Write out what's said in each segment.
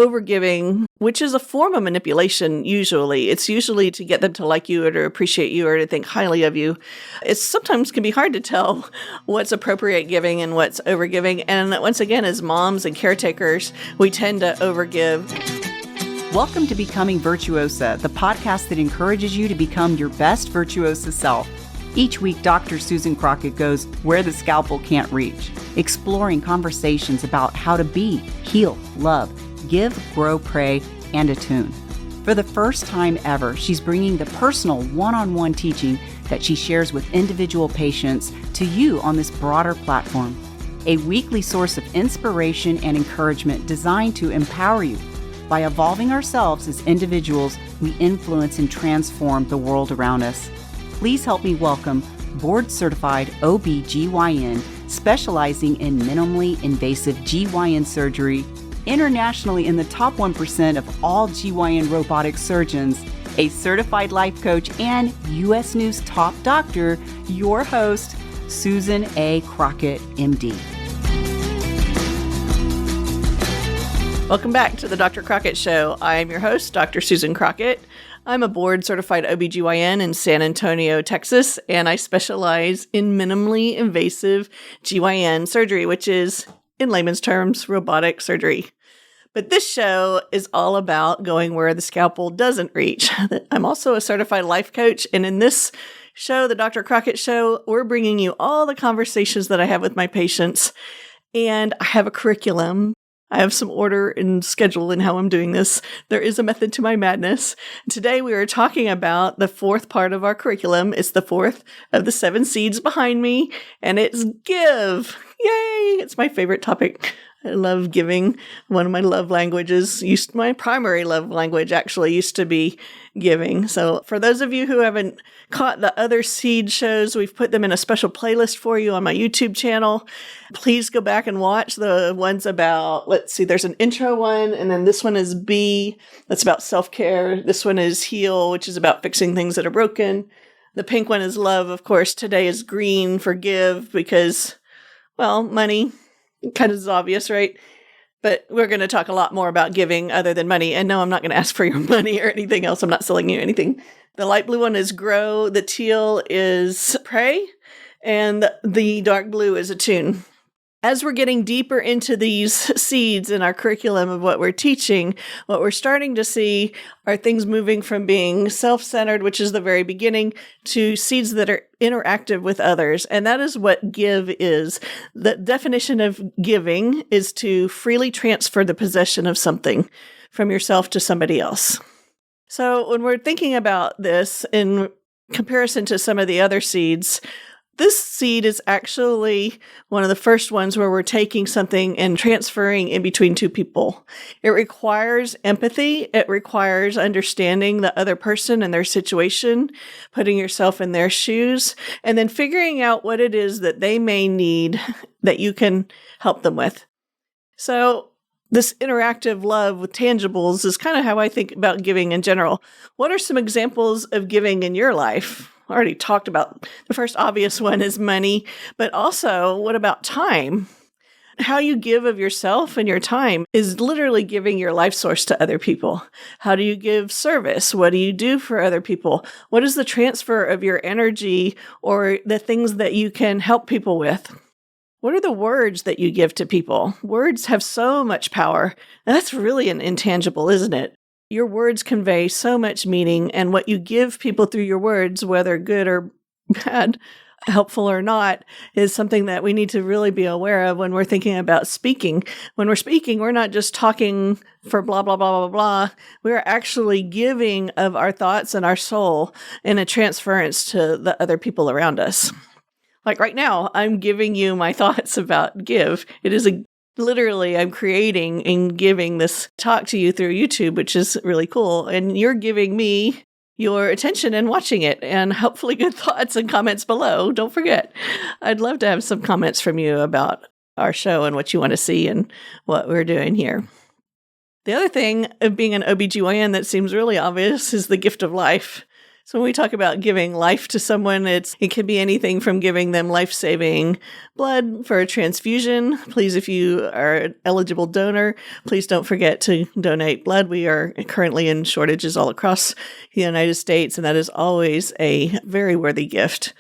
overgiving, which is a form of manipulation usually. It's usually to get them to like you or to appreciate you or to think highly of you. It sometimes can be hard to tell what's appropriate giving and what's overgiving. And once again, as moms and caretakers, we tend to overgive. Welcome to Becoming Virtuosa, the podcast that encourages you to become your best virtuosa self. Each week, Dr. Susan Crockett goes where the scalpel can't reach, exploring conversations about how to be, heal, love, give, grow, pray, and attune. For the first time ever, she's bringing the personal one-on-one teaching that she shares with individual patients to you on this broader platform. A weekly source of inspiration and encouragement designed to empower you. By evolving ourselves as individuals, we influence and transform the world around us. Please help me welcome board-certified OB/GYN specializing in minimally invasive GYN surgery, internationally in the top 1% of all GYN robotic surgeons, a certified life coach, and U.S. News top doctor, your host, Susan A. Crockett, MD. Welcome back to the Dr. Crockett Show. I am your host, Dr. Susan Crockett. I'm a board-certified OB/GYN in San Antonio, Texas, and I specialize in minimally invasive GYN surgery, which is, in layman's terms, robotic surgery. But this show is all about going where the scalpel doesn't reach. I'm also a certified life coach, and in this show, the Dr. Crockett Show, we're bringing you all the conversations that I have with my patients, and I have a curriculum. I have some order and schedule in how I'm doing this. There is a method to my madness. Today we are talking about the fourth part of our curriculum. It's the fourth of the 7 seeds behind me, and it's give. Yay! It's my favorite topic. I love giving. One of my love languages, my primary love language actually used to be giving. So for those of you who haven't caught the other seed shows, we've put them in a special playlist for you on my YouTube channel. Please go back and watch the ones about, there's an intro one, and then this one is B, that's about self-care. This one is heal, which is about fixing things that are broken. The pink one is love, of course. Today is green for give because, well, money. Kind of is obvious, right? But we're going to talk a lot more about giving other than money. And no, I'm not going to ask for your money or anything else. I'm not selling you anything. The light blue one is grow. The teal is pray. And the dark blue is attune. As we're getting deeper into these seeds in our curriculum of what we're teaching, what we're starting to see are things moving from being self-centered, which is the very beginning, to seeds that are interactive with others. And that is what give is. The definition of giving is to freely transfer the possession of something from yourself to somebody else. So when we're thinking about this in comparison to some of the other seeds, this seed is actually one of the first ones where we're taking something and transferring in between two people. It requires empathy. It requires understanding the other person and their situation, putting yourself in their shoes, and then figuring out what it is that they may need that you can help them with. So this interactive love with tangibles is kind of how I think about giving in general. What are some examples of giving in your life? I already talked about the first obvious one is money, but also what about time? How you give of yourself and your time is literally giving your life source to other people. How do you give service? What do you do for other people? What is the transfer of your energy or the things that you can help people with? What are the words that you give to people? Words have so much power. That's really an intangible, isn't it? Your words convey so much meaning, and what you give people through your words, whether good or bad, helpful or not, is something that we need to really be aware of when we're thinking about speaking. When we're speaking, we're not just talking for blah, blah, blah, blah, blah. We're actually giving of our thoughts and our soul in a transference to the other people around us. Like right now, I'm giving you my thoughts about give. It is literally, I'm creating and giving this talk to you through YouTube, which is really cool. And you're giving me your attention and watching it, and hopefully good thoughts and comments below. Don't forget, I'd love to have some comments from you about our show and what you want to see and what we're doing here. The other thing of being an OB/GYN that seems really obvious is the gift of life. So when we talk about giving life to someone, it can be anything from giving them life-saving blood for a transfusion. Please, if you are an eligible donor, please don't forget to donate blood. We are currently in shortages all across the United States, and that is always a very worthy gift.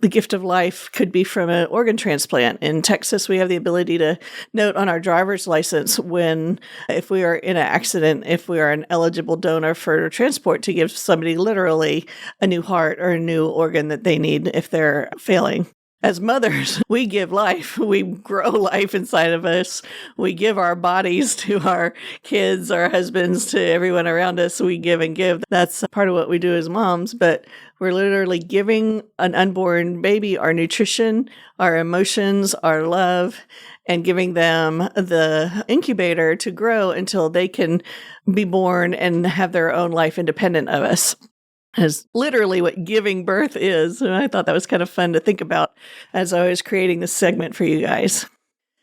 The gift of life could be from an organ transplant. In Texas, we have the ability to note on our driver's license if we are in an accident, if we are an eligible donor for transport, to give somebody literally a new heart or a new organ that they need if they're failing. As mothers, we give life. We grow life inside of us. We give our bodies to our kids, our husbands, to everyone around us. We give and give. That's part of what we do as moms, but we're literally giving an unborn baby our nutrition, our emotions, our love, and giving them the incubator to grow until they can be born and have their own life independent of us. Is literally what giving birth is. And I thought that was kind of fun to think about as I was creating this segment for you guys.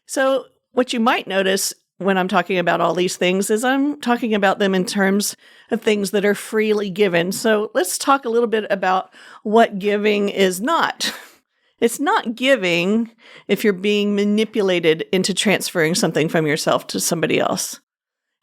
So what you might notice when I'm talking about all these things is I'm talking about them in terms of things that are freely given. So let's talk a little bit about what giving is not. It's not giving if you're being manipulated into transferring something from yourself to somebody else.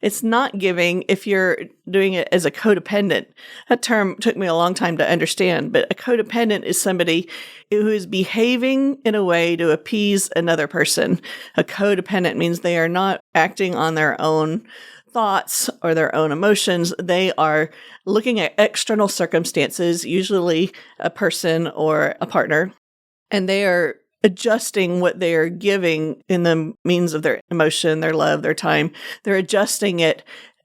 It's not giving if you're doing it as a codependent. That term took me a long time to understand, but a codependent is somebody who is behaving in a way to appease another person. A codependent means they are not acting on their own thoughts or their own emotions. They are looking at external circumstances, usually a person or a partner, and they are adjusting what they are giving in the means of their emotion, their love, their time. They're adjusting it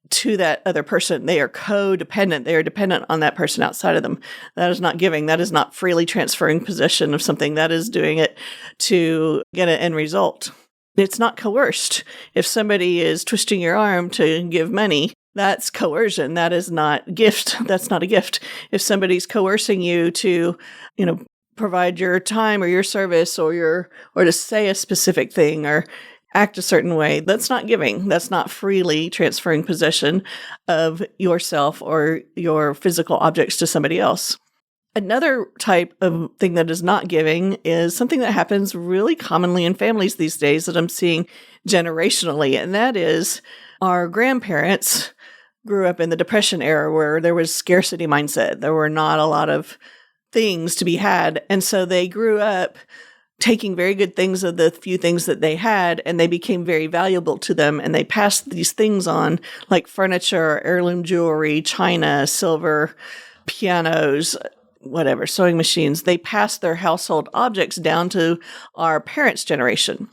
to that other person. They are codependent. They are dependent on that person outside of them. That is not giving. That is not freely transferring possession of something. That is doing it to get an end result. It's not coerced. If somebody is twisting your arm to give money, that's coercion. That is not gift. That's not a gift. If somebody's coercing you to, provide your time or your service or to say a specific thing or act a certain way, that's not giving. That's not freely transferring possession of yourself or your physical objects to somebody else. Another type of thing that is not giving is something that happens really commonly in families these days that I'm seeing generationally, and that is our grandparents grew up in the Depression era where there was scarcity mindset. There were not a lot of things to be had. And so they grew up taking very good things of the few things that they had, and they became very valuable to them. And they passed these things on, like furniture, heirloom jewelry, china, silver, pianos, whatever, sewing machines. They passed their household objects down to our parents' generation.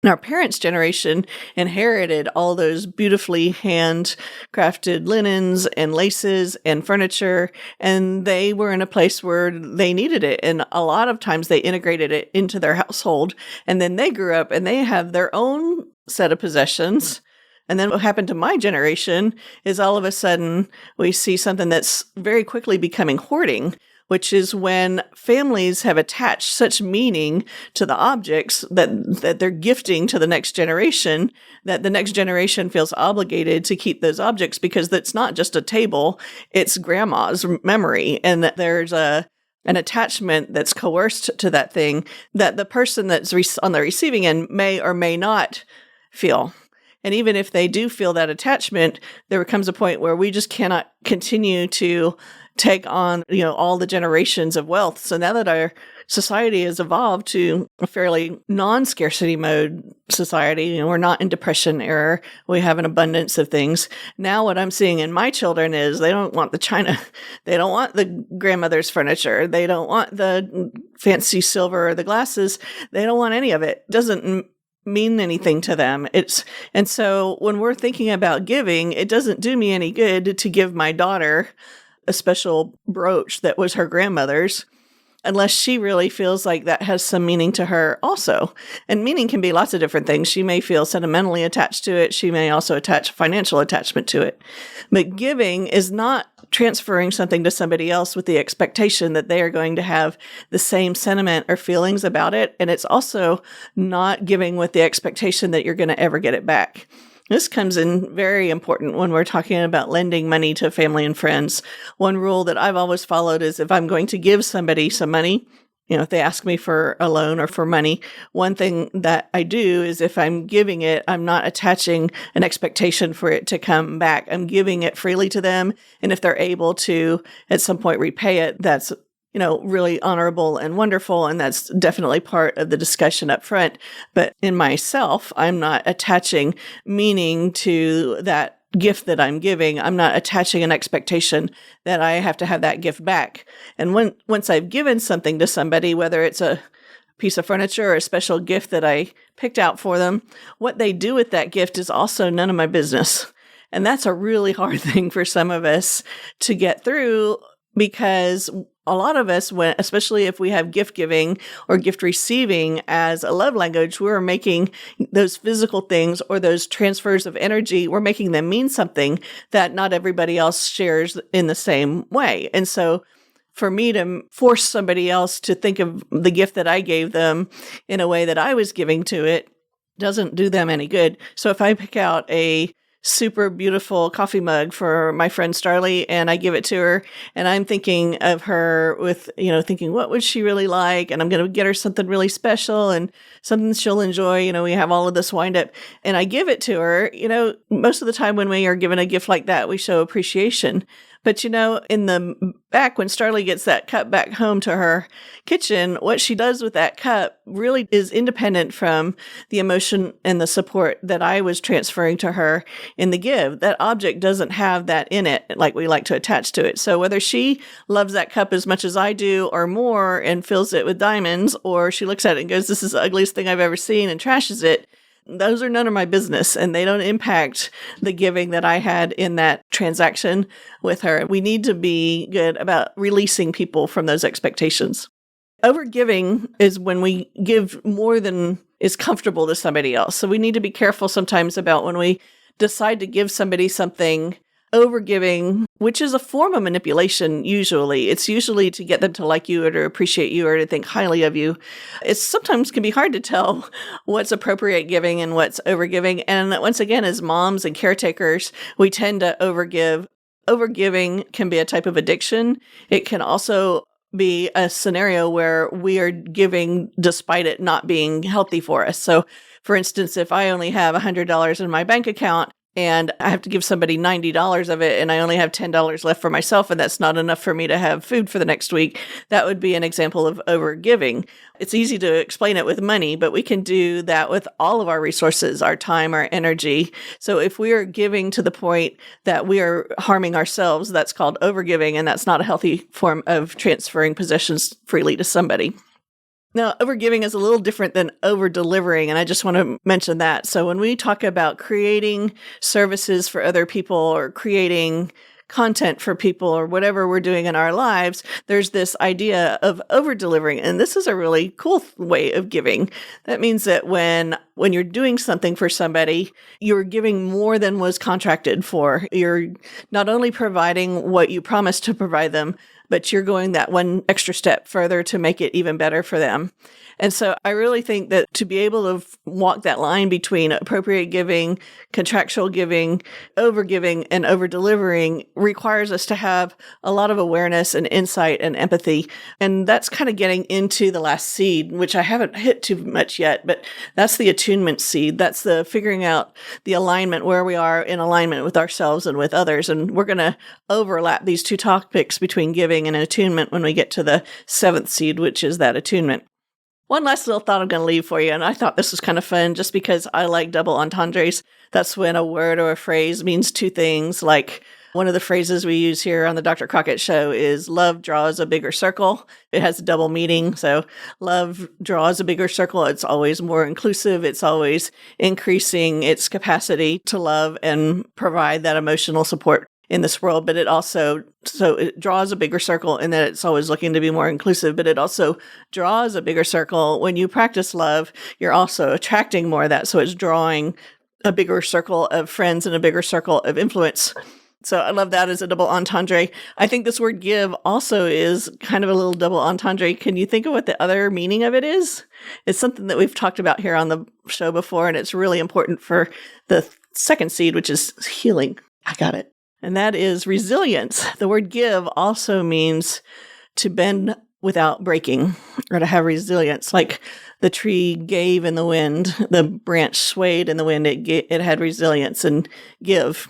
And our parents' generation inherited all those beautifully handcrafted linens and laces and furniture, and they were in a place where they needed it. And a lot of times they integrated it into their household, and then they grew up and they have their own set of possessions. And then what happened to my generation is all of a sudden we see something that's very quickly becoming hoarding, which is when families have attached such meaning to the objects that they're gifting to the next generation, that the next generation feels obligated to keep those objects because it's not just a table, it's grandma's memory. And that there's an attachment that's coerced to that thing that the person that's on the receiving end may or may not feel. And even if they do feel that attachment, there comes a point where we just cannot continue to take on, all the generations of wealth. So now that our society has evolved to a fairly non-scarcity mode society, we're not in Depression era, we have an abundance of things. Now what I'm seeing in my children is they don't want the china, they don't want the grandmother's furniture, they don't want the fancy silver or the glasses, they don't want any of it. It doesn't mean anything to them. And so when we're thinking about giving, it doesn't do me any good to give my daughter a special brooch that was her grandmother's, unless she really feels like that has some meaning to her also. And meaning can be lots of different things. She may feel sentimentally attached to it. She may also attach financial attachment to it. But giving is not transferring something to somebody else with the expectation that they are going to have the same sentiment or feelings about it. And it's also not giving with the expectation that you're going to ever get it back. This comes in very important when we're talking about lending money to family and friends. One rule that I've always followed is if I'm going to give somebody some money, if they ask me for a loan or for money, one thing that I do is if I'm giving it, I'm not attaching an expectation for it to come back. I'm giving it freely to them. And if they're able to at some point repay it, that's really honorable and wonderful. And that's definitely part of the discussion up front. But in myself, I'm not attaching meaning to that gift that I'm giving. I'm not attaching an expectation that I have to have that gift back. And once I've given something to somebody, whether it's a piece of furniture or a special gift that I picked out for them, what they do with that gift is also none of my business. And that's a really hard thing for some of us to get through, because a lot of us, especially if we have gift giving or gift receiving as a love language, we're making those physical things or those transfers of energy, we're making them mean something that not everybody else shares in the same way. And so for me to force somebody else to think of the gift that I gave them in a way that I was giving to it doesn't do them any good. So if I pick out a super beautiful coffee mug for my friend Starlee and I give it to her, and I'm thinking of her with, thinking what would she really like? And I'm going to get her something really special and something she'll enjoy. We have all of this wind up and I give it to her. Most of the time when we are given a gift like that, we show appreciation. But, in the back, when Starlee gets that cup back home to her kitchen, what she does with that cup really is independent from the emotion and the support that I was transferring to her in the give. That object doesn't have that in it like we like to attach to it. So whether she loves that cup as much as I do or more and fills it with diamonds, or she looks at it and goes, this is the ugliest thing I've ever seen, and trashes it, those are none of my business, and they don't impact the giving that I had in that transaction with her. We need to be good about releasing people from those expectations. Overgiving is when we give more than is comfortable to somebody else. So we need to be careful sometimes about when we decide to give somebody something. Overgiving, which is a form of manipulation, usually. It's usually to get them to like you or to appreciate you or to think highly of you. It sometimes can be hard to tell what's appropriate giving and what's overgiving. And once again, as moms and caretakers, we tend to overgive. Overgiving can be a type of addiction. It can also be a scenario where we are giving despite it not being healthy for us. So, for instance, if I only have $100 in my bank account, and I have to give somebody $90 of it, and I only have $10 left for myself, and that's not enough for me to have food for the next week, that would be an example of overgiving. It's easy to explain it with money, but we can do that with all of our resources, our time, our energy. So if we are giving to the point that we are harming ourselves, that's called overgiving, and that's not a healthy form of transferring possessions freely to somebody. Now, overgiving is a little different than over-delivering, and I just want to mention that. So when we talk about creating services for other people or creating content for people or whatever we're doing in our lives, there's this idea of over-delivering, and this is a really cool way of giving. That means that when you're doing something for somebody, you're giving more than was contracted for. You're not only providing what you promised to provide them, but you're going that one extra step further to make it even better for them. And so I really think that to be able to walk that line between appropriate giving, contractual giving, overgiving, and over-delivering requires us to have a lot of awareness and insight and empathy. And that's kind of getting into the last seed, which I haven't hit too much yet, but that's the attunement seed. That's the figuring out the alignment, where we are in alignment with ourselves and with others. And we're going to overlap these two topics between giving and attunement when we get to the seventh seed, which is that attunement. One last little thought I'm going to leave for you, and I thought this was kind of fun just because I like double entendres. That's when a word or a phrase means two things. Like one of the phrases we use here on the Dr. Crockett Show is love draws a bigger circle. It has a double meaning. So love draws a bigger circle. It's always more inclusive. It's always increasing its capacity to love and provide that emotional support in this world, but it also, so it draws a bigger circle in that it's always looking to be more inclusive, but it also draws a bigger circle. When you practice love, you're also attracting more of that. So it's drawing a bigger circle of friends and a bigger circle of influence. So I love that as a double entendre. I think this word give also is kind of a little double entendre. Can you think of what the other meaning of it is? It's something that we've talked about here on the show before, and it's really important for the second seed, which is healing. I got it. And that is resilience. The word give also means to bend without breaking, or to have resilience. Like the tree gave in the wind, the branch swayed in the wind, it had resilience and give.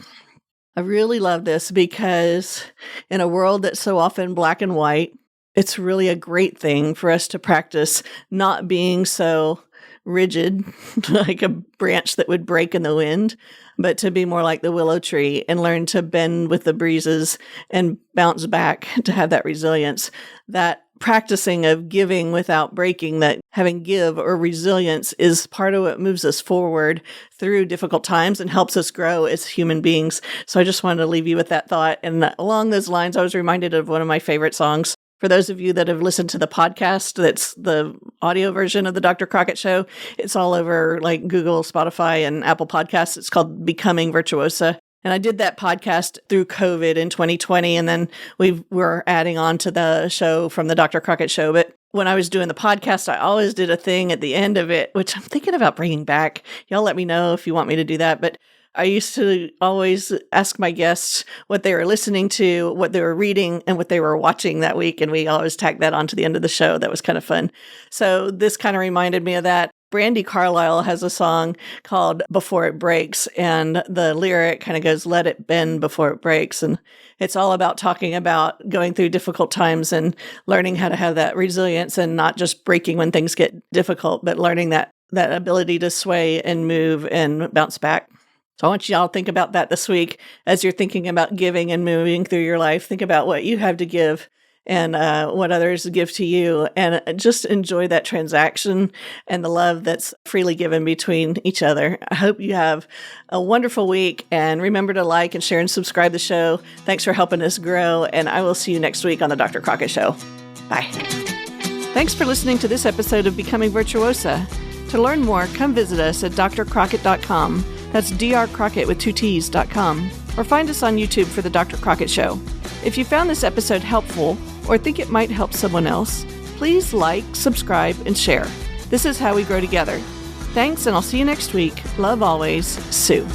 I really love this because in a world that's so often black and white, it's really a great thing for us to practice not being so rigid, like a branch that would break in the wind, but to be more like the willow tree and learn to bend with the breezes and bounce back, to have that resilience. That practicing of giving without breaking, that having give or resilience, is part of what moves us forward through difficult times and helps us grow as human beings. So I just wanted to leave you with that thought. And along those lines, I was reminded of one of my favorite songs. For those of you that have listened to the podcast, that's the audio version of the Dr. Crockett Show. It's all over like Google, Spotify, and Apple Podcasts. It's called Becoming Virtuosa. And I did that podcast through COVID in 2020. And then we were adding on to the show from the Dr. Crockett Show. But when I was doing the podcast, I always did a thing at the end of it, which I'm thinking about bringing back. Y'all let me know if you want me to do that. But I used to always ask my guests what they were listening to, what they were reading, and what they were watching that week. And we always tagged that on to the end of the show. That was kind of fun. So this kind of reminded me of that. Brandi Carlile has a song called Before It Breaks, and the lyric kind of goes, let it bend before it breaks. And it's all about talking about going through difficult times and learning how to have that resilience and not just breaking when things get difficult, but learning that ability to sway and move and bounce back. So I want y'all to think about that this week as you're thinking about giving and moving through your life. Think about what you have to give and what others give to you, and just enjoy that transaction and the love that's freely given between each other. I hope you have a wonderful week, and remember to like and share and subscribe to the show. Thanks for helping us grow, and I will see you next week on the Dr. Crockett Show. Bye. Thanks for listening to this episode of Becoming Virtuosa. To learn more, come visit us at drcrockett.com. That's drcrockett with 2 T's.com. Or find us on YouTube for The Dr. Crockett Show. If you found this episode helpful or think it might help someone else, please like, subscribe, and share. This is how we grow together. Thanks, and I'll see you next week. Love always, Sue.